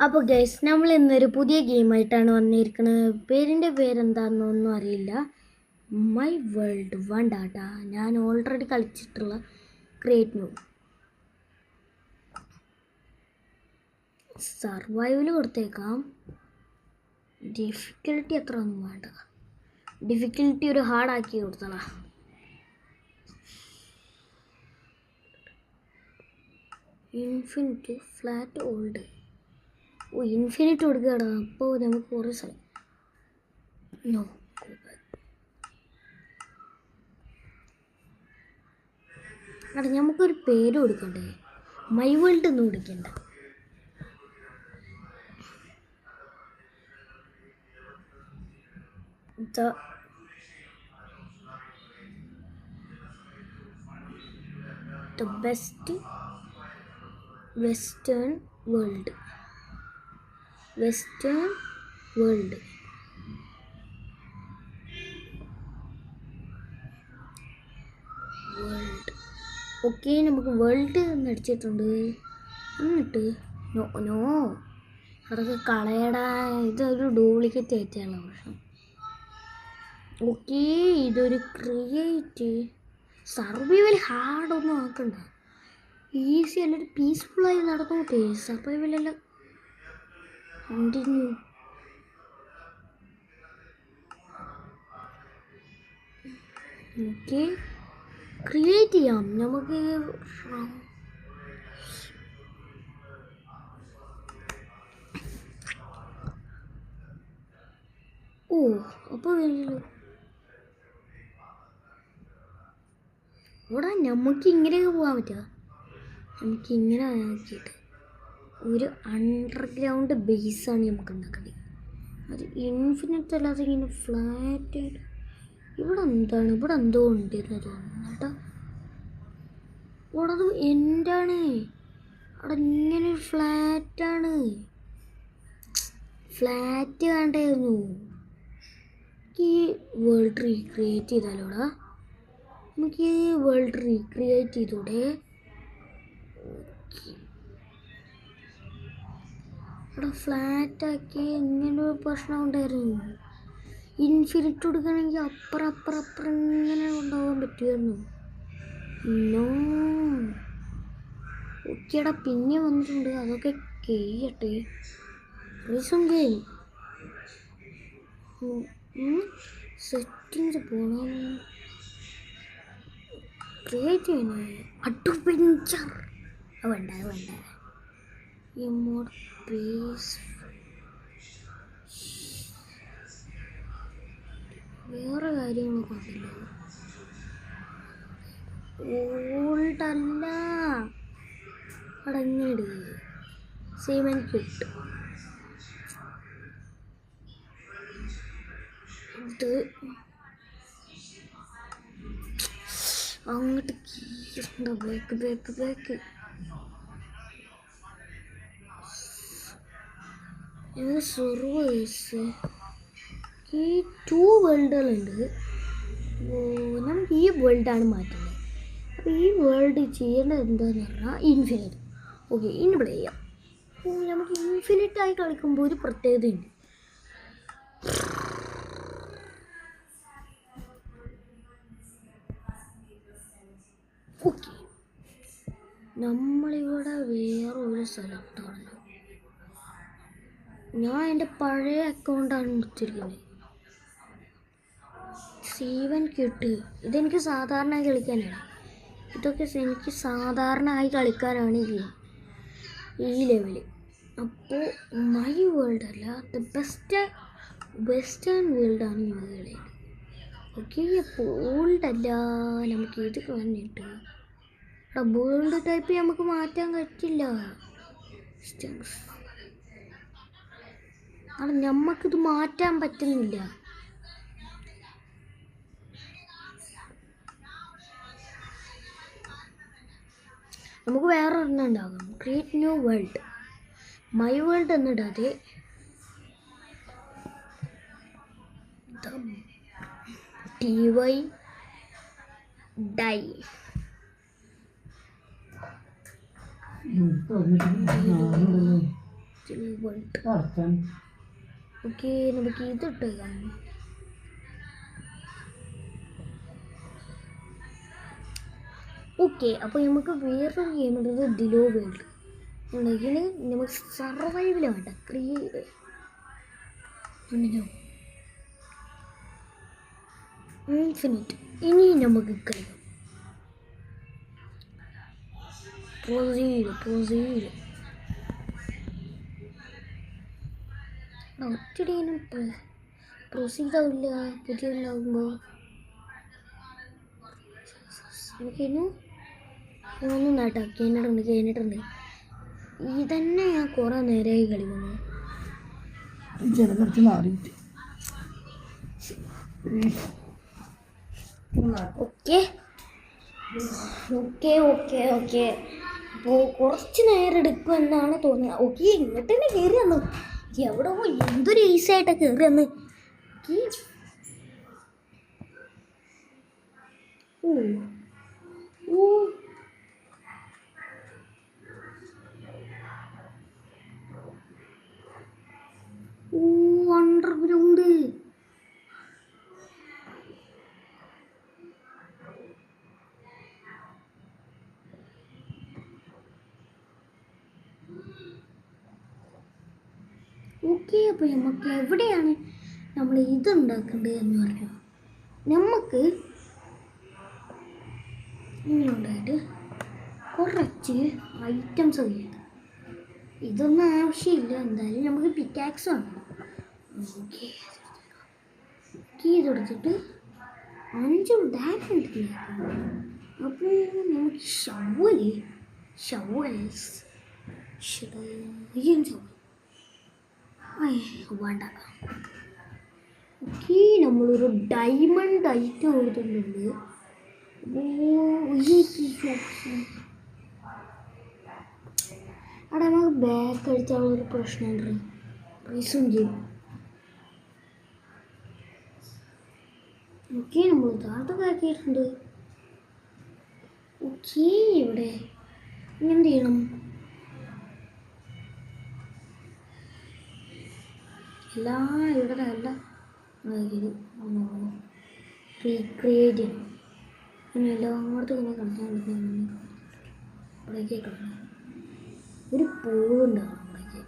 അപ്പോൾ ഗൈസ് നമ്മൾ ഇന്നൊരു പുതിയ ഗെയിമായിട്ടാണ് വന്നിരിക്കുന്നത്. പേരെന്താണെന്നൊന്നും അറിയില്ല. മൈ വേൾഡ് 1 ഡാറ്റ ഞാൻ ഓൾറെഡി കളിച്ചിട്ടുള്ള ക്രിയേറ്റ് ന്യൂ സർവൈവൽ കൊടുത്തേക്കാം. ഡിഫിക്കൽട്ടി അത്ര ഒന്നും വേണ്ട. ഡിഫിക്കൽട്ടി ഒരു ഹാർഡാക്കി കൊടുത്തടാ. Infinite flat old. ഇൻഫിനിറ്റ് കൊടുക്കുകയാണ്. അപ്പോൾ നമുക്ക് കുറേ സ്ഥലം നോ എടാ നമുക്കൊരു പേര് കൊടുക്കണ്ടേ? മൈ വേൾഡ് ഒന്നും കൊടുക്കണ്ട. The best western world. Okay, നമുക്ക് വേൾഡ് അടിച്ചിട്ടുണ്ട്. എന്നിട്ട് നോ അതൊക്കെ കളയടാ. ഇതൊരു ഡ്യൂപ്ലിക്കേറ്റ് ആയിട്ടാണ് പ്രശ്നം. ഓക്കെ, ഇതൊരു ക്രിയേറ്റ് സർവൈവൽ ഹാർഡൊന്നും ആക്കണ്ട. ഈസി അല്ലൊരു പീസ്ഫുള്ളായി നടന്നോട്ടെ. സർവൈവലെല്ലാം കണ്ടിന്യൂ. ഓക്കെ, ക്രിയേറ്റ് ചെയ്യാം നമുക്ക്. അപ്പോൾ ഇവിടെ നമുക്ക് ഇങ്ങനെയൊക്കെ പോകാൻ പറ്റുക. നമുക്കിങ്ങനെ ആക്കിയിട്ട് ഒരു അണ്ടർഗ്രൗണ്ട് ബേസാണ് നമുക്ക് ഉണ്ടാക്കേണ്ടത്. അത് ഇൻഫിനിറ്റ് അല്ലാതെ ഇങ്ങനെ ഫ്ലാറ്റായിട്ട്. ഇവിടെ എന്തോ ഉണ്ടെന്ന് തോന്നുന്നു കേട്ടോ. ഇവിടെ അത് എന്താണ് അവിടെ ഇങ്ങനെ ഫ്ലാറ്റാണ്. ഫ്ലാറ്റ് വേണ്ടായിരുന്നു. ഈ വേൾഡ് റീക്രിയേറ്റ് ചെയ്താലോടാ. നമുക്ക് ഈ വേൾഡ് റീക്രിയേറ്റ് ചെയ്തൂടെ? ഇവിടെ ഫ്ലാറ്റാക്കി ഇങ്ങനെ ഒരു പ്രശ്നം ഉണ്ടായിരുന്നു. ഇൻഫിനിറ്റ് കൊടുക്കുകയാണെങ്കിൽ അപ്പുറം ഇങ്ങനെ കൊണ്ടുപോകാൻ പറ്റുമായിരുന്നു. നോ ഓക്കേടാ, പിന്നെ വന്നിട്ടുണ്ട്. അതൊക്കെ കഴിയട്ടെ. റീസൺ ഗെയിം സെറ്റിങ്സ് പോകണം. ക്രിയേറ്റ് ചെയ്യണേ അഡ്വെഞ്ചർ. വേണ്ട ഇമോട്ട് പേസ്. വേറെ കാര്യങ്ങളൊക്കെ ഉണ്ടല്ലോ. ഓൾഡല്ല അടങ്ങിട് സേവൻ കിട്ടും. ഇത് അങ്ങോട്ട് കീണ്ട. Back surveyors. ഈ 2 വേൾഡുകളുണ്ട്. നമുക്ക് ഈ വേൾഡാണ് മാറ്റുന്നത്. അപ്പോൾ ഈ വേൾഡ് ചെയ്യേണ്ടത് എന്താണെന്ന് പറഞ്ഞാൽ ഇൻഫിനിറ്റ്. ഓക്കെ, ഇനി പ്ലേ ചെയ്യാം. നമുക്ക് ഇൻഫിനിറ്റായി കളിക്കുമ്പോൾ ഒരു പ്രത്യേകതയുണ്ട്. ഓക്കെ, നമ്മളിവിടെ വേറൊരു സ്ഥലത്താണ്. ഞാൻ എൻ്റെ പഴയ അക്കൗണ്ടാണ് എടുത്തിരിക്കുന്നത്. സീവൻ കിട്ട്. ഇതെനിക്ക് സാധാരണയായി കളിക്കാനാണ്. ഇതൊക്കെ എനിക്ക് സാധാരണയായി കളിക്കാനാണ് ഈ ലെവല്. അപ്പോൾ മൈ വേൾഡ് അല്ല, ദ വെസ്റ്റേൺ വേൾഡാണ് ഈ വേൾഡ്. ഓക്കെ, അപ്പോൾ ഓൾഡല്ല. നമുക്ക് ഇത് വന്നിട്ട് വേൾഡ് ടൈപ്പ് നമുക്ക് മാറ്റാൻ പറ്റില്ല. നമുക്കിത് മാറ്റാൻ പറ്റുന്നില്ല. നമുക്ക് വേറെ ഒരെണ്ണം ഉണ്ടാകും. Create new world. My world എന്നിടാതെ TY ഡൈ. വേൾഡ്. ഓക്കെ, നമുക്ക് ഇതിട്ടേക്കാം. ഓക്കെ, അപ്പോൾ നമുക്ക് വേറൊരു ഗെയിം ഉള്ളത് ദിലോ വേൾഡ്. ഇതിന് നമുക്ക് സർവൈവൽ വേണ്ട, ഇൻഫിനിറ്റ്. ഇനി നമുക്ക് കളിക്കാം. ഒറ്റടിനും പ്രൊസീഡ് ആവില്ല പുതിയതാകുമ്പോൾ. നമുക്കിനി ഒന്നും നേട്ടാ കഴിഞ്ഞിട്ടുണ്ട്. ഇതന്നെ ഞാൻ കുറേ നേരമായി കളിക്കുന്നു. കുറച്ച് മാറിയിട്ട് ഓക്കെ അപ്പോൾ കുറച്ച് നേരം എടുക്കും എന്നാണ് തോന്നുന്നത്. ഓക്കെ, ഇങ്ങോട്ട് തന്നെ കയറി വന്നു. എവിടെ എന്തൊരു ഈസി ആയിട്ടാണ് കയറി വന്ന്. അണ്ടർഗ്രൗണ്ട്. ഓക്കെ, അപ്പോൾ നമുക്ക് എവിടെയാണ് നമ്മൾ ഇതുണ്ടാക്കേണ്ടത് എന്ന് പറയാം. നമുക്ക് ഇങ്ങോട്ടായിട്ട് കുറച്ച് ഐറ്റംസ് ചെയ്യാം. ഇതൊന്നും ആവശ്യമില്ല, എന്തായാലും നമുക്ക് പിക്കാക്സ് വേണം. ഓക്കെ, ഇതെടുത്തിട്ട് 5 ഡയമണ്ട്. അപ്പോൾ നമുക്ക് ഷവൽസ് വേണ്ട. ഓക്കെ, നമ്മളൊരു ഡയമണ്ട് ഐറ്റം കൊടുത്തിട്ടുണ്ട്. അവിടെ നമുക്ക് ബാക്ക് അടിച്ചാലൊരു പ്രശ്നമുണ്ട്. റീസും ചെയ്യും. ഓക്കെ, നമ്മൾ താഴത്തൊക്കെ ആക്കിയിട്ടുണ്ട്. ഓക്കെ, ഇവിടെ എന്ത് ചെയ്യണം? ഇവിടെ എല്ലാം റീക്രിയേറ്റ് ചെയ്യണം. പിന്നെ എല്ലായിടത്തും ഇങ്ങനെ കളിക്കാൻ പറ്റുന്ന ഇവിടേക്ക് കളിക്കണം. ഒരു പൂവുണ്ടാവും ഇവിടേക്ക്.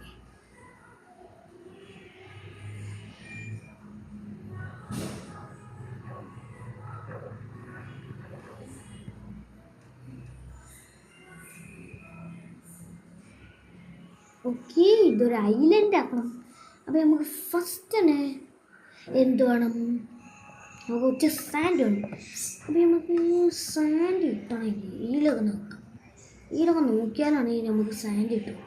ഓക്കെ, ഇതൊരു ഐലൻഡ് ആക്കണം. അപ്പോൾ നമുക്ക് ഫസ്റ്റ് തന്നെ എന്ത് വേണം? നമുക്ക് കുറച്ച് സാൻഡ് വേണം. അപ്പോൾ നമുക്ക് സാൻഡ് കിട്ടണമെങ്കിൽ ഈലൊക്കെ നോക്കിയാലാണെങ്കിൽ നമുക്ക് സാൻഡ് കിട്ടും.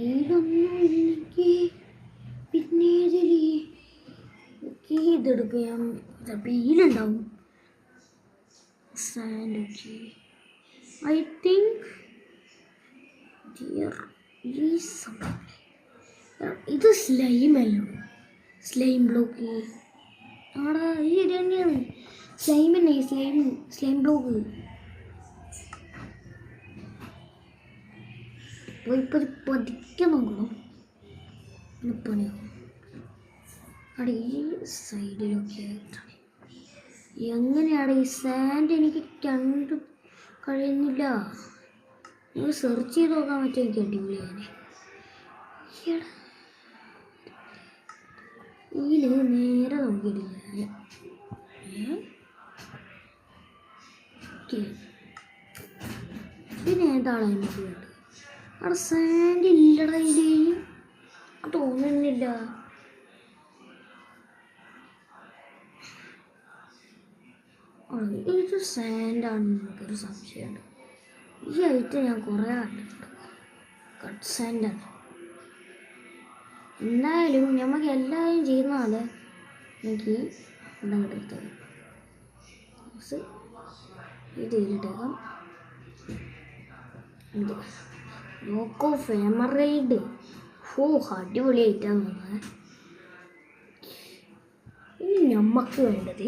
ഈലൊന്നും ഇല്ലെങ്കിൽ പിന്നെ ഓക്കെ, ഇതെടുക്കാം. ചിലപ്പോൾ ഈലുണ്ടാവും സാൻഡ്. ഓക്കെ, ഐ തിങ്ക് ഇത് സ്ലൈമല്ലോ. സ്ലൈം ബ്ലോക്ക് ആടാ, ഈ തന്നെയാണ് സ്ലൈം തന്നെ. സ്ലൈം ബ്ലോക്ക് ഇപ്പോൾ പതുക്കെ നോക്കണം. പണിയാവും. അവിടെ ഈ സൈഡിലൊക്കെ എങ്ങനെയാണ് ഈ സാൻഡ് എനിക്ക് കണ്ടു കഴിയുന്നില്ല. നിങ്ങൾ സെർച്ച് ചെയ്ത് നോക്കാൻ പറ്റും. എനിക്ക് അടിപൊളിയാണ്. ഇതിൽ നേരെ നോക്കിയിട്ടില്ല. പിന്നെ ഏതാണ് എനിക്ക് വേണ്ടത്? അവിടെ സാൻഡ് ഇല്ലട. ഇതിൽ തോന്നുന്നില്ല. ഇത് സാൻഡാണെന്ന് എനിക്കൊരു സംശയമുണ്ട്. ഈ ഐറ്റം ഞാൻ കുറേ കണ്ടിട്ടുണ്ട്. കട്ട് സാൻഡാണ്. എന്തായാലും നമുക്ക് എല്ലാവരും ചെയ്യുന്നതാണ്. എനിക്ക് ഇതങ്ങോട്ട് എടുത്തേക്കാം. ഇത് ഇതിലിട്ടേക്കാം. ഇത് ലോക്കോ ഫേമറൈഡ്. അടിപൊളി ഐറ്റം തോന്നുന്നത്. ഇനി നമുക്ക് വേണ്ടത്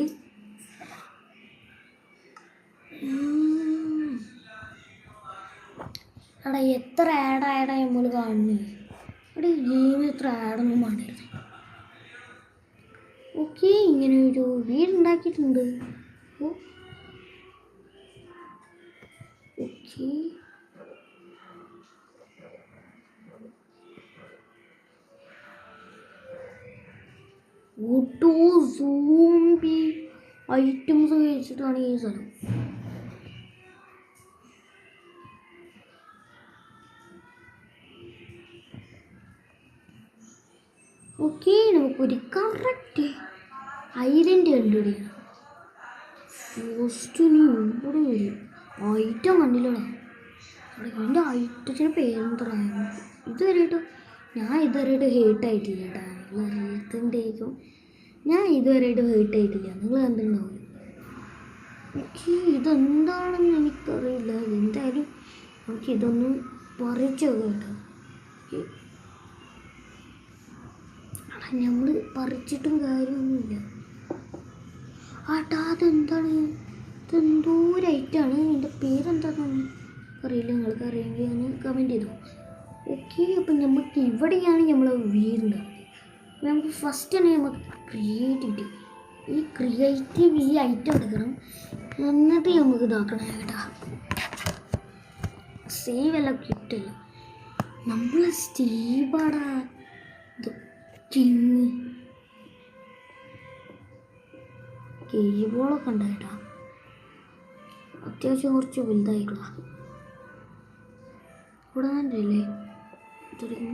എടാ എത്ര ആഡായി നമ്മൾ കാണുന്നേ. ഇവിടെ ഗെയിം ഇത്ര ആഡൊന്നും വേണ്ടിയിരുന്നു. ഓക്കെ, ഇങ്ങനെ ഒരു വീടുണ്ടാക്കിയിട്ടുണ്ട്. ഓക്കെ, ഓട്ടോ സോംബി ഐറ്റംസ് വെച്ചിട്ടാണ് ഈ സ്ഥലം. ഓക്കെ, നമുക്കൊരു കറക്റ്റ് ഐലൻഡ് കണ്ടുപിടിക്കണം. ഫസ്റ്റിന് ഇവിടെ വരും ഐറ്റം കണ്ടില്ലടാ. എൻ്റെ ഐറ്റത്തിന് പേരെന്തറായിരുന്നു ഞാൻ ഇതുവരെയായിട്ട് ഹേർട്ട് ആയിട്ടില്ല കേട്ടാ. ഹെൽത്തിൻ്റെയും ഞാൻ ഇതുവരെയായിട്ട് ഹേർട്ട് ആയിട്ടില്ല. നിങ്ങൾ കണ്ടിട്ടുണ്ടാവില്ല. എനിക്ക് ഇതെന്താണെന്ന് എനിക്കറിയില്ല. എന്തായാലും നമുക്കിതൊന്ന് പറിച്ചു കേട്ടോ. നമ്മൾ പറിച്ചിട്ടും കാര്യമൊന്നുമില്ല. ആട്ടാ, അതെന്താണ്? ഇതെന്തോ ഒരു ഐറ്റമാണ്. ഇതിൻ്റെ പേരെന്താണെന്ന് അറിയില്ല. നിങ്ങൾക്ക് അറിയെങ്കിൽ ഒന്ന് കമൻറ്റ് ചെയ്തു. ഓക്കെ, അപ്പം നമുക്ക് ഇവിടെയാണ് നമ്മൾ വീടുണ്ടാവുന്നത്. നമുക്ക് ഫസ്റ്റ് തന്നെ നമുക്ക് ക്രിയേറ്റീവ് ഈ ഐറ്റം എടുക്കണം. എന്നിട്ട് നമുക്ക് ഇതാക്കണം കേട്ടാ. സേവ് എല്ലാം കിട്ടില്ല. നമ്മൾ സ്റ്റീവാടാ കിങ്. കേബോളൊക്കെ ഉണ്ട് കേട്ടാ. അത്യാവശ്യം കുറച്ച് വലുതായിക്കളാ. ഇവിടെ തന്നെയല്ലേ തുടങ്ങി.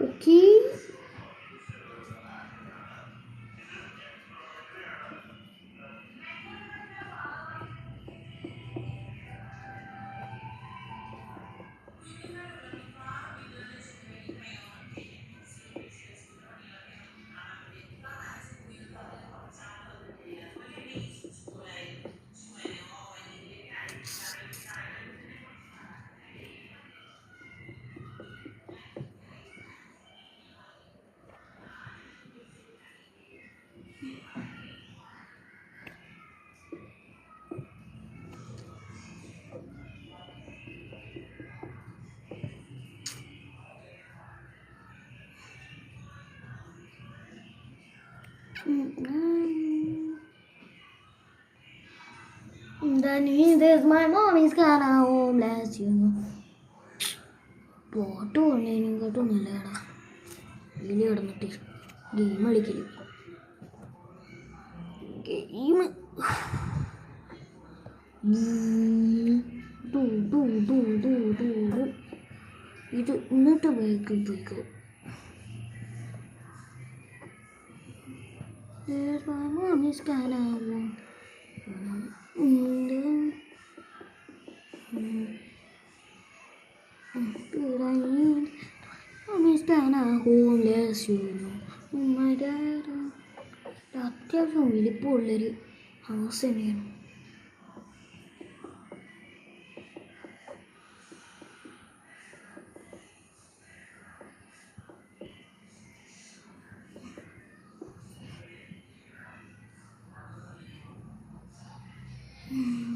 Okay, my mom is gonna home, bless you. പോട്ട് കൊണ്ടേനും കേട്ടൊന്നുമില്ലടാ. ഇതിൽ കിടന്നിട്ട് ഗെയിം കളിക്കല്. ഗെയിം ഇത് എന്നിട്ട് ബൈക്കിൽ പോയിക്കോ. My mom is gonna home. അത്യാവശ്യം വലിപ്പമുള്ളൊരു ഹൗസ് തന്നെയാണ്.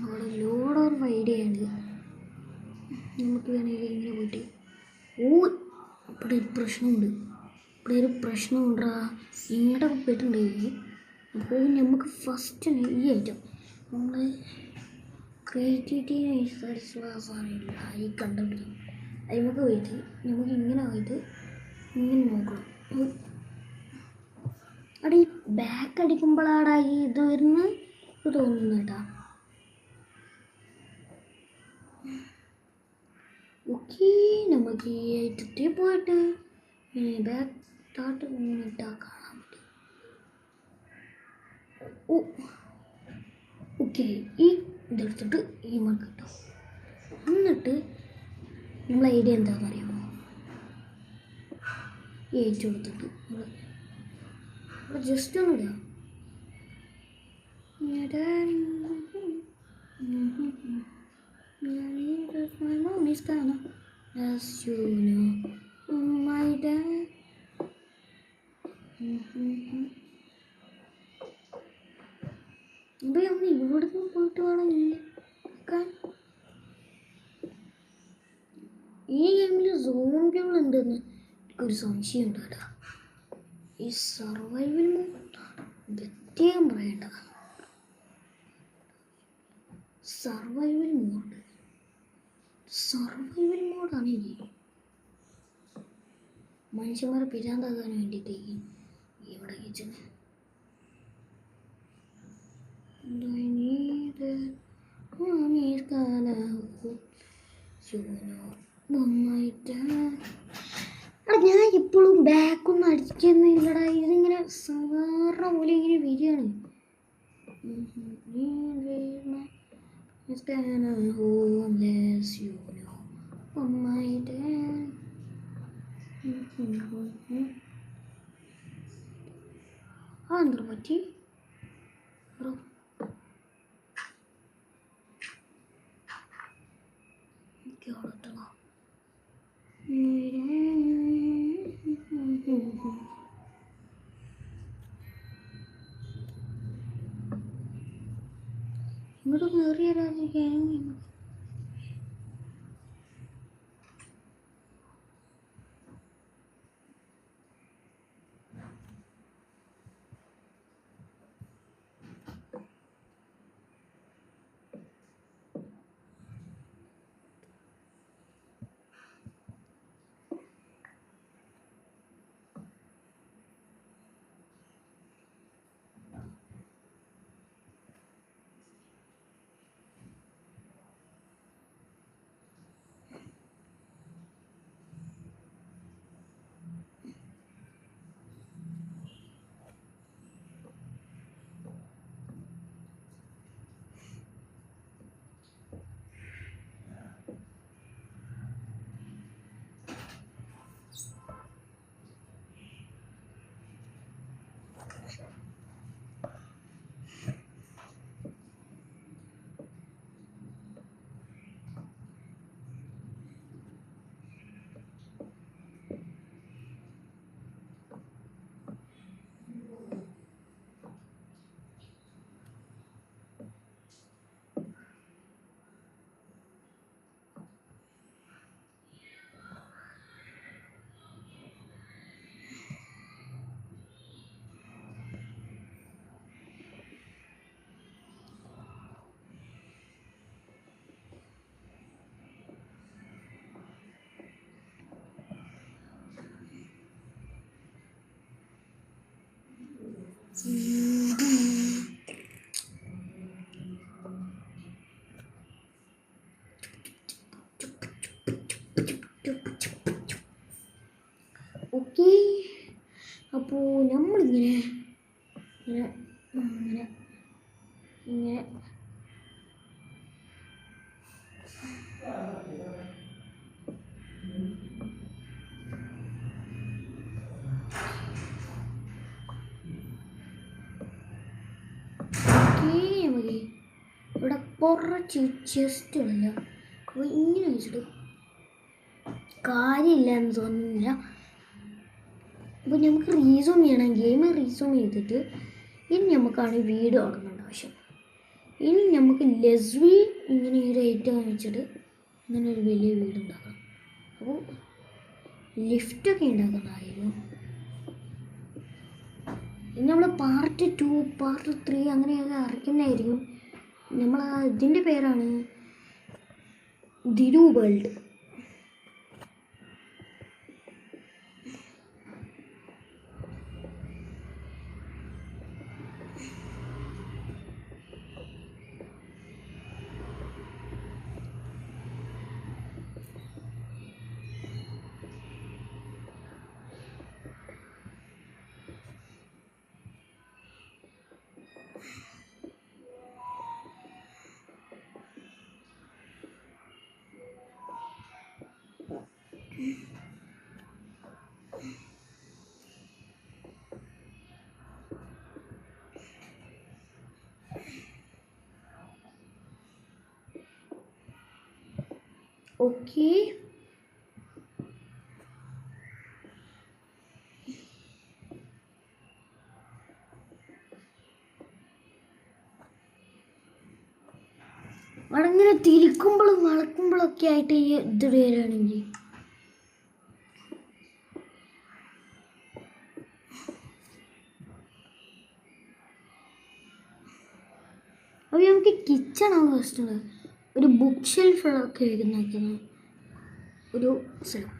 അവിടെ ലോഡ് ഓഫ് ഐഡിയ ഉണ്ട്. നമുക്ക് വേണമെങ്കിൽ ഇങ്ങനെ പോയിട്ട് ഇവിടെ ഒരു പ്രശ്നമുണ്ടാ. ഇങ്ങോട്ട് പോയിട്ടുണ്ടെങ്കിൽ അപ്പോൾ നമുക്ക് ഫസ്റ്റ് ഈ ഐറ്റം നമ്മൾ ക്രിയേറ്റിവിറ്റി സാധനമില്ല ഈ കണ്ടുപിടിക്കും. അതിമൊക്കെ പോയിട്ട് നമുക്ക് ഇങ്ങനെ പോയിട്ട് ഇങ്ങനെ നോക്കണം. അവിടെ ഈ ബാക്ക് അടിക്കുമ്പോഴാടാ ഈ ഇത് വരുന്ന തോന്നുന്നു കേട്ടാ. ഓക്കെ, നമുക്ക് ഈ ഐറ്റത്തിൽ പോയിട്ട് ബാക്ക് സ്റ്റാർട്ട് ഇട്ടാൽ കാണാൻ പറ്റും. ഓക്കെ, ഈ ഇതെടുത്തിട്ട് ഈ മർക്ക് കിട്ടും. എന്നിട്ട് നമ്മൾ ഐഡിയ എന്താണെന്ന് അറിയാമോ? ഈ ഐറ്റം എടുത്തിട്ട് നമ്മൾ ജസ്റ്റ് ഒന്ന് ഇടാം. My mom is gonna, as you know, my dad. ഇപ്പം നമ്മൾ ഇവിടെ എവിടെയെങ്കിലും പോയിട്ട് വേണം നിൽക്കാൻ. ഈ ഗെയിമിൽ സോംബികൾ ഉണ്ടെന്ന് എനിക്കൊരു സംശയം ഉണ്ട് കേട്ടോ. ഈ സർവൈവൽ മോഡാണ് പ്രത്യേകം പറയേണ്ടത്. സർവൈവൽ മോഡാണ് ഈ ഗെയിം. മനുഷ്യന്മാരെ പിരാന്താക്കാൻ വേണ്ടിയിട്ടേക്ക് ഇവിടെ കിച്ചണ്. ഞാൻ ഇപ്പോഴും ബാക്കൊന്നും അടിക്കുന്നില്ലടാ. ഇതിങ്ങനെ സാധാരണ പോലെ ഇങ്ങനെ വരികയാണ്. എന്താ പറ്റി ബ്രോ? ഇങ്ങോട്ട് കയറിയ രാജ്യം ഓക്കെ. അപ്പോൾ നമ്മളിങ്ങനെ ഇങ്ങനെ ഇങ്ങനെ ഇങ്ങനെ മതി. ഇവിടെ കുറച്ച് ചെസ്റ്റുകളില്ല. അപ്പോൾ ഇങ്ങനെ വെച്ചിട്ട് കാര്യമില്ല എന്ന് തോന്നുന്നില്ല. അപ്പോൾ നമുക്ക് റീസൂം ചെയ്യണം. ഗെയിം റീസൂം ചെയ്തിട്ട് ഇനി നമുക്കാണ് വീട് തുടങ്ങേണ്ട ആവശ്യം. ഇനി നമുക്ക് ലെസ്വി ഇങ്ങനെ ഒരു ഐറ്റം വെച്ചിട്ട് ഇങ്ങനെ ഒരു വലിയ വീട് ഉണ്ടാക്കണം. അപ്പോൾ ലിഫ്റ്റൊക്കെ ഉണ്ടാക്കുന്നതായിരുന്നു. ഇനി നമ്മൾ പാർട്ട് 2 പാർട്ട് 3 അങ്ങനെയൊക്കെ ഇറക്കുന്നതായിരിക്കും. നമ്മൾ ഇതിൻ്റെ പേരാണ് ദിരു വേൾഡ്. ഓക്കെ. അവിടെ തിരിക്കുമ്പോഴും വളക്കുമ്പോഴൊക്കെ ആയിട്ട് ഈ ഇത് വരികയാണെങ്കിൽ അപ്പോൾ നമുക്ക് കിച്ചണാണ് ഫസ്റ്റ് ഒരു ബുക്ക് ഷെൽഫൊക്കെ വയ്ക്കുന്ന ഒരു സ്ഥലം.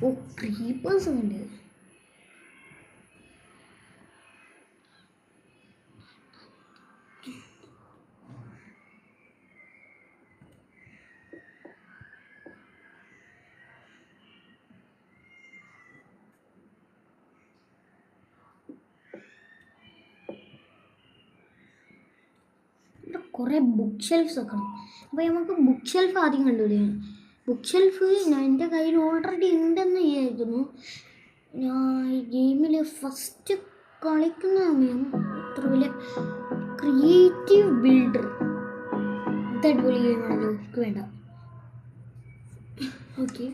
ഓ ക്രീപ്പേഴ്സ് ഉണ്ട്. കുറേ ബുക്ക് ഷെൽഫ്സ് ഒക്കെ ഉണ്ട്. അപ്പോൾ നമുക്ക് ബുക്ക് ഷെൽഫ് ആദ്യം കണ്ടുപിടിക്കണം. ബുക്ക് ഷെൽഫ് എൻ്റെ കയ്യിൽ ഓൾറെഡി ഉണ്ടെന്ന് വിചാരിക്കുന്നു. ഞാൻ ഈ ഗെയിമിൽ ഫസ്റ്റ് കളിക്കുന്ന സമയം അത്ര വലിയ ക്രിയേറ്റീവ് ബിൽഡർ ഇത് അടിപൊളി ഗെയിമാണല്ലോ, എനിക്ക് വേണ്ട. ഓക്കെ,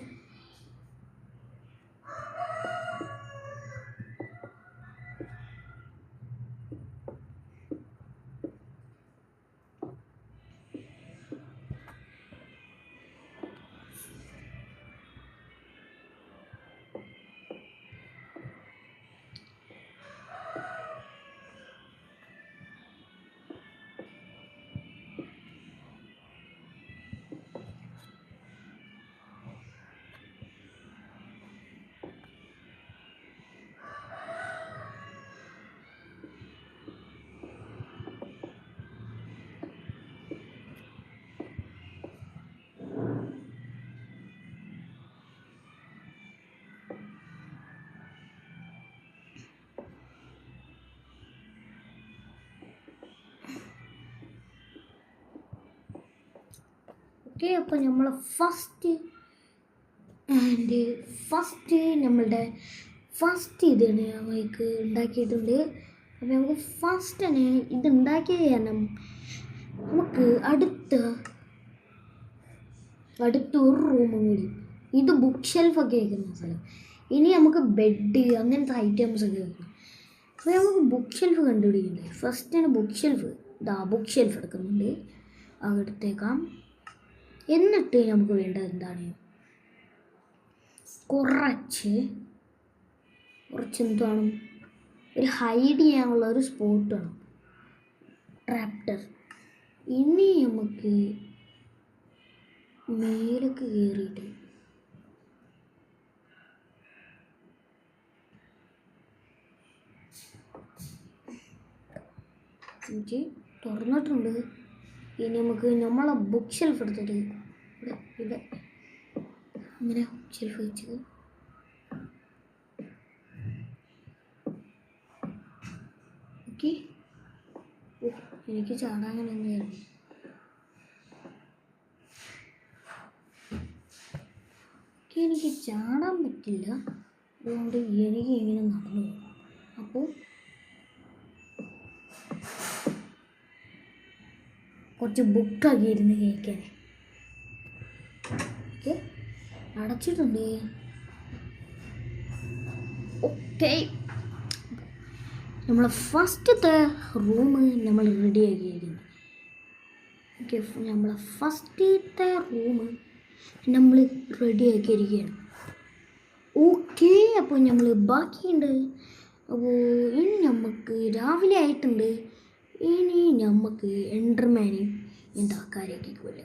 അപ്പോൾ നമ്മൾ നമ്മളുടെ ഫസ്റ്റ് ഇതാണ് നമുക്ക് ഉണ്ടാക്കിയിട്ടുണ്ട്. അപ്പോൾ നമുക്ക് ഫസ്റ്റ് തന്നെ ഇത് ഉണ്ടാക്കിയത് കാരണം നമുക്ക് അടുത്തൊരു റൂമും കൂടി, ഇത് ബുക്ക് ഷെൽഫൊക്കെ വയ്ക്കുന്ന സ്ഥലം. ഇനി നമുക്ക് ബെഡ് അങ്ങനത്തെ ഐറ്റംസ് ഒക്കെ വയ്ക്കണം. അപ്പോൾ നമുക്ക് ബുക്ക് ഷെൽഫ് കണ്ടുപിടിക്കണ്ടേ. ഫസ്റ്റ് തന്നെ ബുക്ക് ഷെൽഫ് എടുക്കുന്നുണ്ട്, അതെടുത്തേക്കാം. എന്നിട്ട് നമുക്ക് വേണ്ടത് എന്താണ്, കുറച്ച് എന്താണ്, ഒരു ഹൈഡ് ചെയ്യാനുള്ള ഒരു സ്പോട്ട് വേണം, ട്രാപ്റ്റർ. ഇനി നമുക്ക് മേലേക്ക് കയറിയിട്ട് തുറന്നിട്ടുണ്ട്. ഇനി നമുക്ക് നമ്മളെ ബുക്ക് ഷെൽഫ് എടുത്തിട്ട് ഇവിടെ ഇങ്ങനെ ഷെൽഫ് വെച്ചത് ഓക്കെ. എനിക്ക് ചാടാൻ തന്നെയായിരുന്നു. എനിക്ക് ചാടാൻ പറ്റില്ല, അതുകൊണ്ട് എനിക്ക് ഇങ്ങനെ നടന്നു പോകും. അപ്പോൾ കുറച്ച് ബുക്കൊക്കെ ഇരുന്ന് കേൾക്കാൻ. ഓക്കെ, അടച്ചിട്ടുണ്ട്. ഓക്കെ, നമ്മൾ ഫസ്റ്റത്തെ റൂം നമ്മൾ റെഡിയാക്കിയിരിക്കുന്നു. ഓക്കെ, നമ്മൾ ഫസ്റ്റത്തെ റൂം നമ്മൾ റെഡിയാക്കിയിരിക്കുകയാണ്. ഓക്കെ, അപ്പോൾ നമ്മൾ ബാക്കിയുണ്ട്. അപ്പോൾ ഇനി നമുക്ക് രാവിലെ ആയിട്ടുണ്ട്. ഇനി നമുക്ക് എൻഡർമാനെ ഉണ്ടാക്കാനൊക്കെ പോലെ.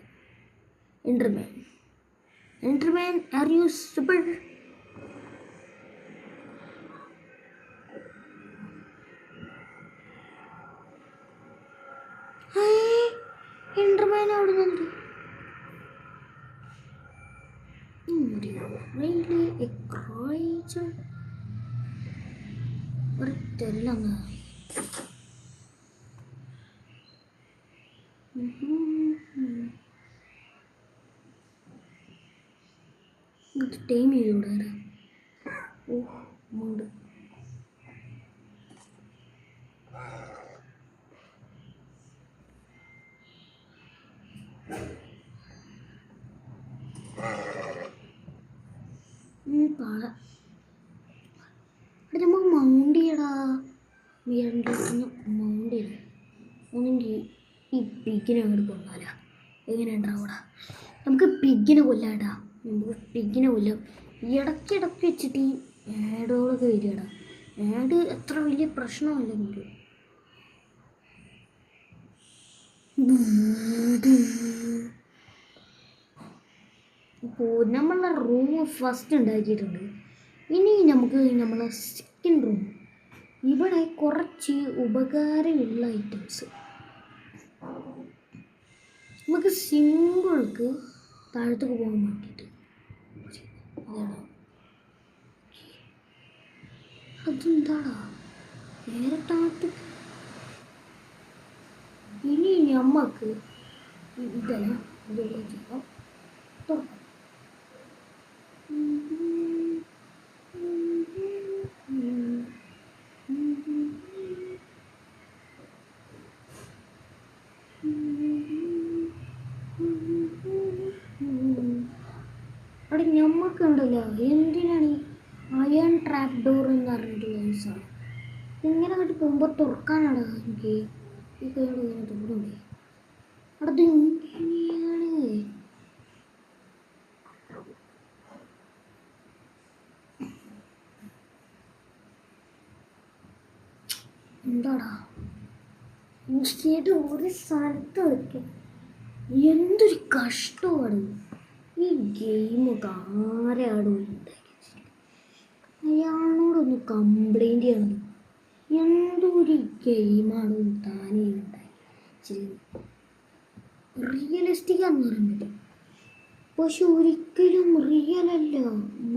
Enderman are you super? Enderman അവിടെ നിന്നുണ്ട്. ഒരു തെല്ലങ്ങ് ടൈം ചെയ്തുകൂടാ. ഓ മൂട്. പാട നമുക്ക് മൗണ്ട് ചെയ്യടാ. മൗണ്ട് ചെയ്ത് ഒന്നെങ്കിൽ ഈ പിഗിനെ അങ്ങോട്ട് കൊല്ലാല. എങ്ങനെ ഉണ്ടാവൂടാ? നമുക്ക് പിഗിനെ കൊല്ലാടാ. നമുക്ക് പിഗിനെ കൊല്ലാം. ഇടയ്ക്കിടയ്ക്ക് വെച്ചിട്ട് ഈ ആഡുകളൊക്കെ വരികടാ. ആഡ് എത്ര വലിയ പ്രശ്നമല്ല നമുക്ക്. ഇപ്പോൾ നമ്മളെ റൂം ഫസ്റ്റ് ഉണ്ടാക്കിയിട്ടുണ്ട്. ഇനി നമുക്ക് നമ്മളെ സെക്കൻഡ് റൂം. ഇവിടെ കുറച്ച് ഉപകാരമുള്ള ഐറ്റംസ് നമുക്ക് സിമ്പിൾക്ക് താഴത്തേക്ക് പോകാൻ വേണ്ടിയിട്ട്. അതെന്താടാ നേരെ താഴത്തേക്ക്? ഇനി നമ്മക്ക് ഇതെല്ലാം ചെയ്യാം. തുറക്കാം. അവിടെ ഞമ്മക്കുണ്ടല്ലോ എന്തിനാണ് ഈ അയൺ ട്രാപ്പ് ഡോർ എന്ന് പറഞ്ഞിട്ടുള്ള ദിവസമാണ്. ഇങ്ങനെ കണ്ടി പോകുമ്പോൾ തുറക്കാനാണ് എനിക്ക് ഈ കൈയോട് ഇങ്ങനെ തുറന്നുണ്ട്. അവിടെ ഇങ്ങനെയാണ്. എന്താടാ എനിക്ക് ഒരു സ്ഥലത്ത് വയ്ക്കാം. എന്തൊരു കഷ്ടമാണ് ഈ ഗെയിമൊക്കെ. ആരാണ് ഉണ്ടാക്കി? അയാളോടൊന്ന് കംപ്ലൈൻറ്റ് ചെയ്യണം. എന്തൊരു ഗെയിമാണ് താനേ ഉണ്ടാക്കി. റിയലിസ്റ്റിക് ആണെന്ന് പറയുന്നത്, പക്ഷെ ഒരിക്കലും റിയൽ അല്ല.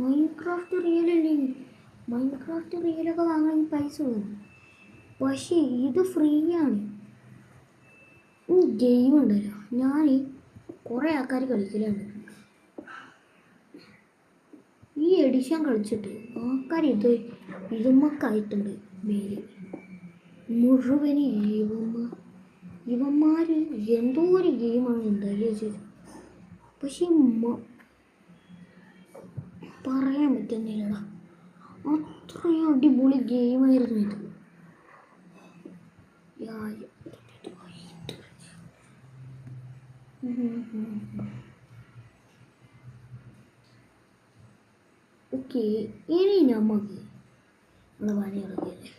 മൈൻക്രാഫ്റ്റ് റിയൽ അല്ലേ? മൈൻക്രാഫ്റ്റ് റിയലൊക്കെ വാങ്ങാൻ പൈസ വേണം, പക്ഷേ ഇത് ഫ്രീ ആണ്. ഈ ഗെയിം ഉണ്ടല്ലോ, ഞാൻ കുറേ ആൾക്കാർ കളിക്കലാണ്. ഈ എഡിഷൻ കളിച്ചിട്ട് ആൾക്കാർ ഇതുമ്മക്കായിട്ടുണ്ട് മേല് മുഴുവന്. ഇവന്മാർ എന്തോ ഒരു ഗെയിമാണ് ഉണ്ടാക്കി വെച്ചത്, പക്ഷെ പറയാൻ പറ്റുന്നില്ലടാ. അത്രയും അടിപൊളി ഗെയിമായിരുന്നു ഇത്. ഓക്കെ, ഇനി നമുക്ക് നമ്മളെ പണി ഇറങ്ങിയല്ലേ.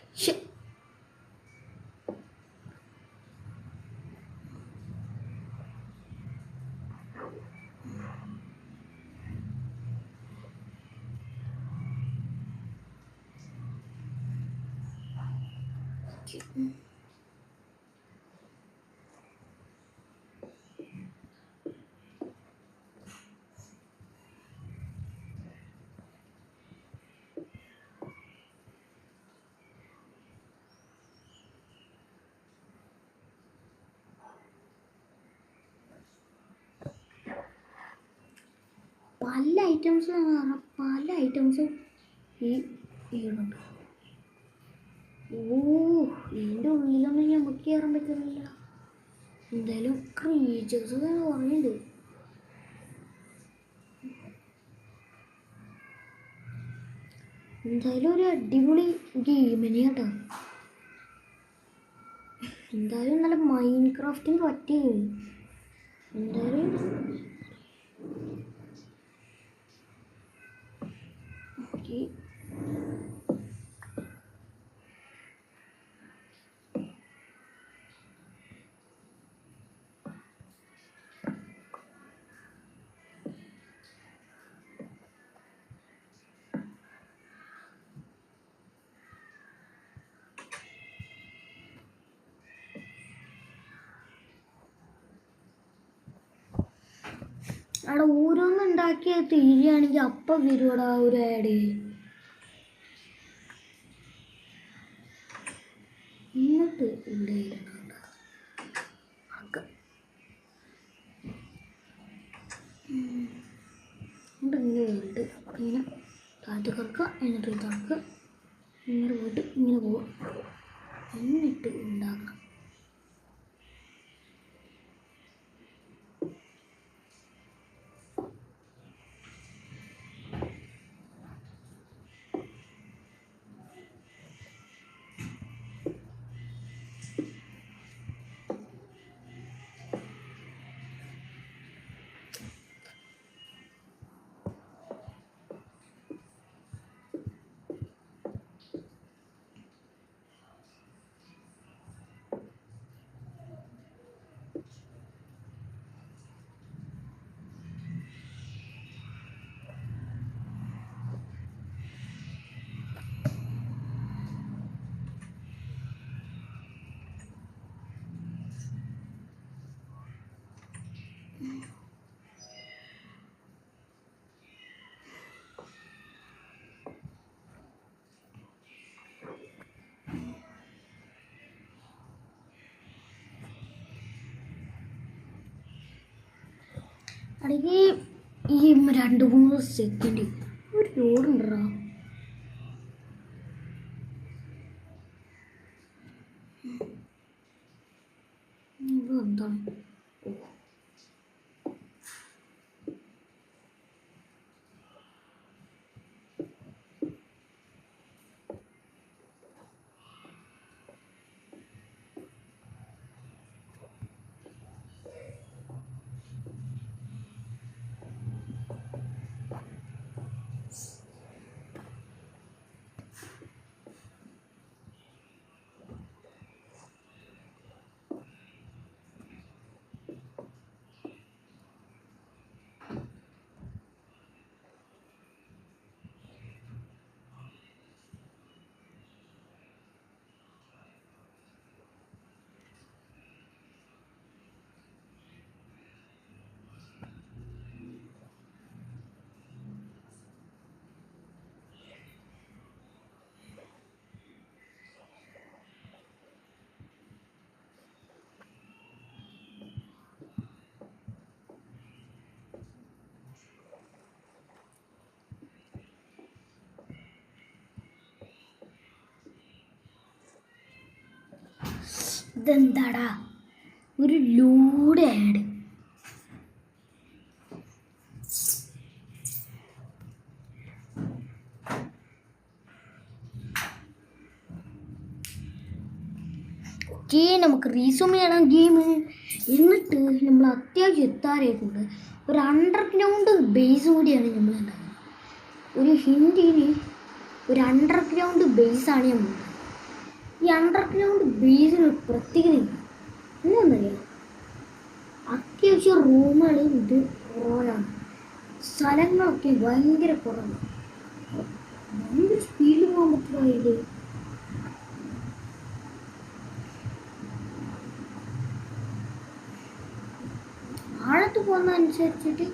പല ഐറ്റംസും ഈ ഇടുന്നുണ്ട്. ഇതിൻ്റെ ഉള്ളിലൊന്നും നമുക്ക് കയറാൻ പറ്റുന്നില്ല. എന്തായാലും ക്രീച്ചേഴ്സ് കുറേയുണ്ട്. എന്തായാലും ഒരു അടിപൊളി ഗെയിമിനെ കേട്ടോ. എന്തായാലും നല്ല മൈൻക്രാഫ്റ്റിന് പറ്റിയ ഗെയിം. എന്തായാലും ഓക്കെ. അവിടെ ഓരോന്നും ഉണ്ടാക്കിയത് തീരുകയാണെങ്കിൽ അപ്പം വരുവാടാ ഒരു ആഡ്. എന്നിട്ട് ഇവിടെ എന്നിട്ട് ഇതാക്കുക, ഇങ്ങനെ പോയിട്ട് ഇങ്ങനെ പോവുക, എന്നിട്ട് ഉണ്ടാക്കാം. അല്ലെങ്കിൽ ഈ 2-3 സെക്കൻഡ് ഒരു ലോഡുണ്ടോ? എന്താണ്? ഇതെന്താടാ ഒരു ലൂടെ ആഡ്? ഓക്കേ, നമുക്ക് റീസ്യൂം ചെയ്യണം ഗെയിം. എന്നിട്ട് നമ്മൾ അത്യാവശ്യം എത്താറേക്കുണ്ട്. ഒരു അണ്ടർഗ്രൗണ്ട് ബേസ് കൂടിയാണ് നമ്മൾ ഉണ്ടാകുന്നത്. ഒരു ഹിന്ദിയിൽ ഒരു അണ്ടർഗ്രൗണ്ട് ബേസാണ് നമ്മൾ. ഈ അണ്ടർഗ്രൗണ്ട് ബേസിന് ഒരു പ്രത്യേകതയുണ്ട്. എന്താണെന്നറിയാം, അത്യാവശ്യം റൂമുകൾ ഇത് കുറവാണ്, സ്ഥലങ്ങളൊക്കെ ഭയങ്കര കുറവാണ്. ഭയങ്കര സ്പീഡിൽ പോകാൻ പറ്റുന്നതിൽ ആഴത്ത് പോകുന്നതനുസരിച്ചിട്ട്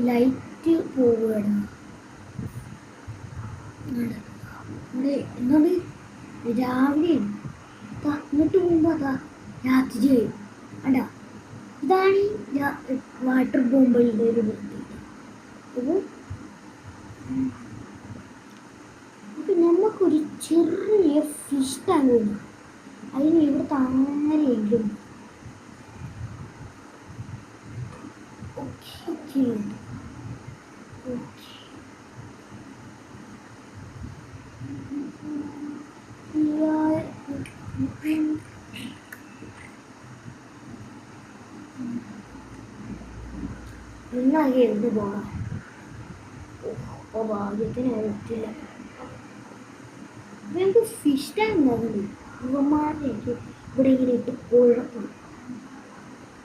ലൈറ്റ് പോവുകയാണ്. എന്താണ് രാവിലെയാണ് ഇങ്ങോട്ട് പോകുമ്പോൾ അതാ രാത്രി വരും. അടാ ഇതാണ് വാട്ടർ ബോംബുകളുടെ ഒരു പ്രത്യേകത. അപ്പം നമുക്കൊരു ചെറിയ ഫിഷ് ടാങ്ക് വേണം. അതിന് ഇവിടെ താരെങ്കിലും ഓക്കെ എന്നാകെ എന്ത് പോകാം. അപ്പോൾ ഭാഗ്യത്തിന് എത്തില്ല. നമുക്ക് ഫിഷ് ടാങ്ക് നോക്കണ്ടേ? ഇവന്മാരെ ഇവിടെ ഇങ്ങനെ ഇട്ട് കുഴപ്പം.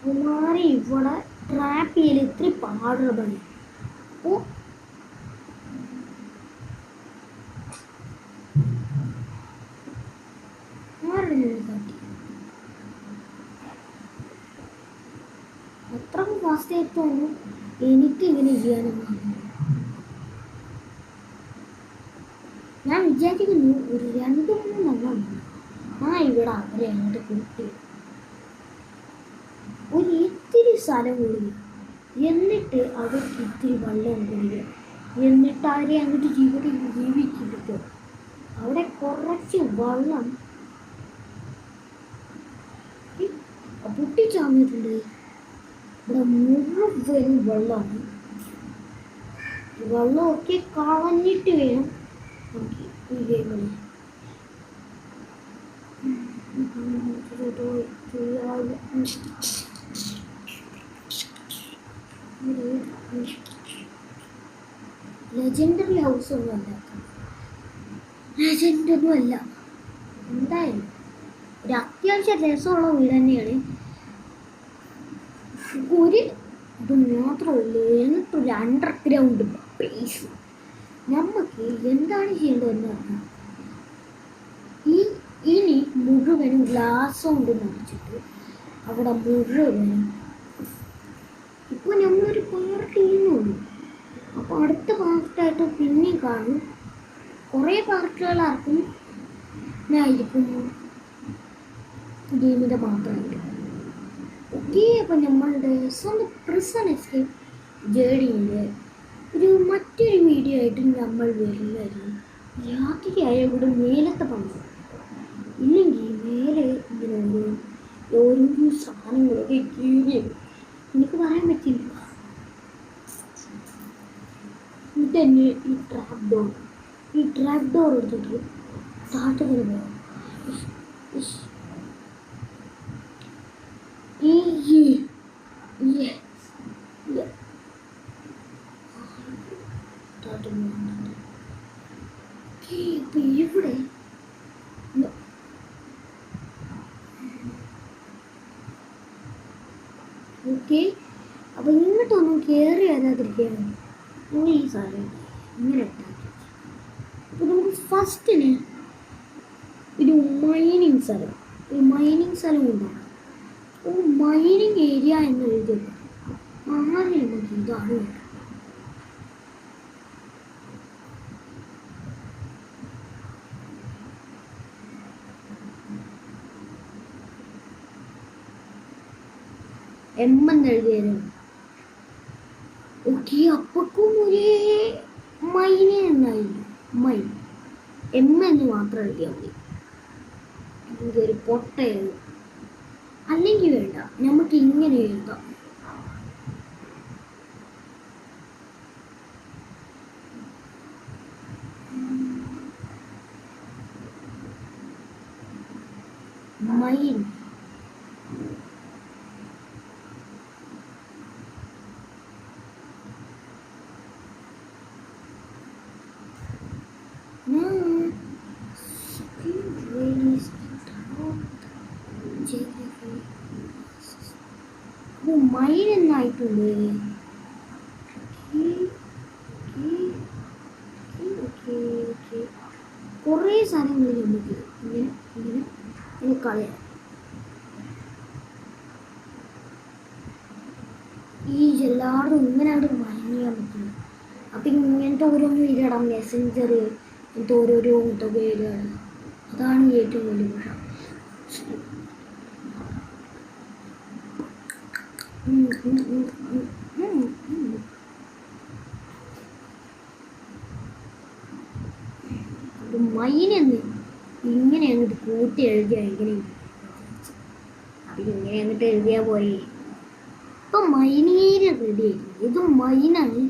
ഇവന്മാരെ ഇവിടെ ട്രാപ്പ് ചെയ്യൽ ഇത്തിരി പാടുള്ള പണി. അപ്പോൾ കാട്ടി അത്രക്കും ഫാസ്റ്റ് ആയിട്ടൊന്നും എനിക്ക് ഇങ്ങനെ ചെയ്യാനൊന്നും. ഞാൻ വിചാരിക്കുന്നു ഒരു 2-3 എണ്ണം ഇവിടെ അവരെ അങ്ങോട്ട് കൂട്ടി ഒരു ഇത്തിരി സ്ഥലം കൊടുക്കുക, എന്നിട്ട് അവർക്ക് ഇത്തിരി വെള്ളം കൊടുക്കുക. എന്നിട്ട് അവരെ അങ്ങോട്ട് ജീവിച്ചിരിക്കും. അവിടെ കുറച്ച് വെള്ളം പൊട്ടിച്ചാന്നിട്ടുണ്ട്. ഇവിടെ മുഴുവൻ വെള്ളമാണ്. വെള്ളമൊക്കെ കളഞ്ഞിട്ട് വേണം നമുക്ക് ഈ ഗെയിമിൽ ലെജൻഡറി ഹൗസ് ഒന്നും അല്ല, ലെജൻഡൊന്നും അല്ല. എന്തായാലും ഒരു അത്യാവശ്യം രസമുള്ള വീട് തന്നെയാണ്. ഒരു ഇത് മാത്രമല്ല, എന്നിട്ടൊരു അണ്ടർഗ്രൗണ്ട് ബേസ്. നമുക്ക് എന്താണ് ചെയ്യേണ്ടതെന്ന് പറഞ്ഞാൽ ഇനി മുഴുവനും ഗ്ലാസ് കൊണ്ട് നിറച്ചിട്ട് അവിടെ മുഴുവനും ഇപ്പോൾ നമ്മളൊരു പാർട്ട് ചെയ്യുന്നുള്ളൂ. അപ്പോൾ അടുത്ത പാർട്ടായിട്ട് പിന്നെയും കാണും. കുറേ പാർട്ടുകളാർക്കും ആയിരിക്കും ഗെയിമിൻ്റെ മാത്രമായിട്ട്. ഓക്കെ, അപ്പം നമ്മളുടെ സ്വന്തം പ്രിസൺ എസ്കേപ്പ് ജേർണിയുടെ മറ്റൊരു വീഡിയോ ആയിട്ട് നമ്മൾ വരുന്നതായിരുന്നു. രാത്രിയായ ഇവിടെ മേലത്തെ പങ്ക് ഇല്ലെങ്കിൽ മേലെ ഇങ്ങനെ ഓരോ സാധനങ്ങളൊക്കെ കീറി എനിക്ക് പറയാൻ പറ്റില്ല. ഇതന്നെ ഈ ട്രാപ്പ് ഡോർ എടുത്തിട്ട് താഴത്തേക്ക് പോകാം. ഇവിടെ ഓക്കെ, അപ്പം ഇങ്ങോട്ടൊന്നും കയറി വരാതിരിക്കുകയാണ് നിങ്ങൾ ഈ സാധനം ഇങ്ങനെ ഉണ്ടാക്കി. അപ്പോൾ നമുക്ക് ഫസ്റ്റിന് ഒരു മൈനിങ് സ്ഥലം ഉണ്ടാകും. അപ്പോൾ മൈനിങ് ഏരിയ എന്ന് എഴുതുക. ആദ്യം നമുക്ക് ഇതാണ് വേണ്ടത്. എന്ന് എഴുതിയാലും ഓക്കെ. അപ്പക്കും ഒരേ മൈനെ എന്നായി മൈൻ എന്ന് മാത്രം എഴുതിയാൽ മതി. ഇതൊരു പൊട്ടയാണ്. അല്ലെങ്കിൽ വേണ്ട, നമുക്ക് ഇങ്ങനെ എഴുതാം. മൈൻ മൈൻ എന്നായിട്ടുണ്ട്. കുറേ സാധനങ്ങൾ നമുക്ക് ഇങ്ങനെ കളയാം. ഈ എല്ലാവരും ഇങ്ങനെ അവിടെ മൈൻ ചെയ്യാൻ പറ്റില്ല. അപ്പം ഇങ്ങനത്തെ ഓരോന്നും ഇടണം. മെസ്സഞ്ചർ ഇങ്ങനത്തെ ഓരോരോ ഇതൊക്കെ ഇടുകയാണ്. അതാണ് ഏറ്റവും വലിയ പ്രശ്നം. മൈനെന്ന് ഇങ്ങനെ അങ്ങോട്ട് കൂട്ടി എഴുതിയാൽ എങ്ങനെ അപ്പം ഇങ്ങനെ അങ്ങോട്ട് എഴുതിയാൽ പോലെ. ഇപ്പം മൈനിങ് ഏരിയ റെഡി ആയിരുന്നു. ഇത് മൈനാണ്.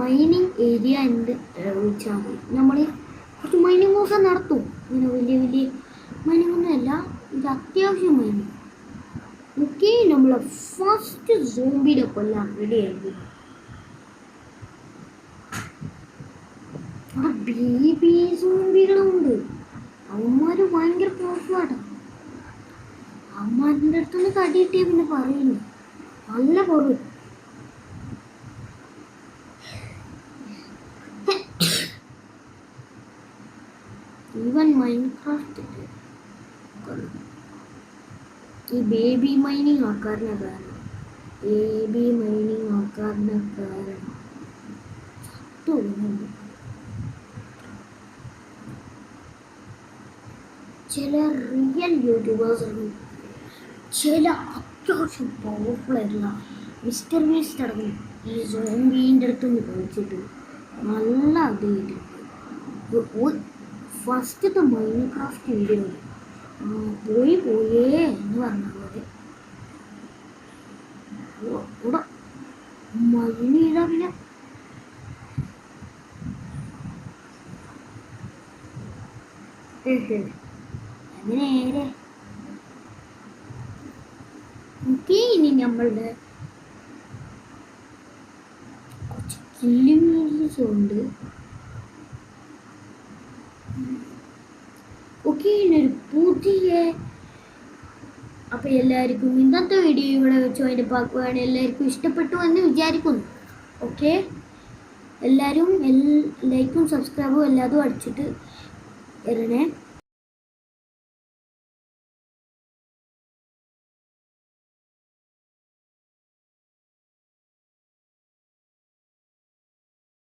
മൈനിങ് ഏരിയ എന്ന് ചോദിച്ചാൽ മതി. നമ്മൾ കുറച്ച് മൈനിങ് ഒക്കെ നടത്തും. ഇങ്ങനെ വലിയ മൈനിങ് ഒന്നുമല്ല, ഇത് അത്യാവശ്യം മൈനിങ്. ഓക്കെ, നമ്മൾ ഫസ്റ്റ് സോംബിയുടെ കൊല്ലാൻ റെഡി ആയിരുന്നു. അവിടെ ബേബി സോംബികളുണ്ട്. അവന്മാർ ഭയങ്കര പോസ്റ്റാണ്. അവന്മാരുടെ അടുത്തൊന്ന് കടിയിട്ടേ പിന്നെ പറയുന്നു നല്ല കുറവ്. ഈവൻ മൈൻക്രാഫ്റ്റ് ഈ ബേബി മൈനിങ് ആക്കാറിന് കാരണം ചില റിയൽ യൂട്യൂബേഴ്സാണ്, ചില അത്യാവശ്യം പവർഫുൾ ആയിട്ടുള്ള മിസ്റ്റർ ബീസ്റ്റ് അടങ്ങും ഈ സോംബീൻ്റെ അടുത്തൊന്ന് കളിച്ചിട്ട് നല്ല അടിയിട്ടുണ്ട്. ഫസ്റ്റത്തെ മൈൻക്രാഫ്റ്റ് വീഡിയോ പോയേ എന്ന് പറഞ്ഞ പോലെ ഇവിടെ മൈന് ചെയ്താ പിന്നെ അങ്ങനെ ഇനി നമ്മളുടെ കുറച്ച് കില്ലിംഗ് ഉണ്ട്. ഓക്കെ, ഒരു പുതിയ അപ്പോൾ എല്ലാവർക്കും ഇന്നത്തെ വീഡിയോ ഇവിടെ വെച്ച് അതിൻ്റെ പാക്കുവാണ്. എല്ലാവർക്കും ഇഷ്ടപ്പെട്ടു എന്ന് വിചാരിക്കുന്നു. ഓക്കെ, എല്ലാവരും ലൈക്കും സബ്സ്ക്രൈബും എല്ലാതും അടിച്ചിട്ട് വരണേ.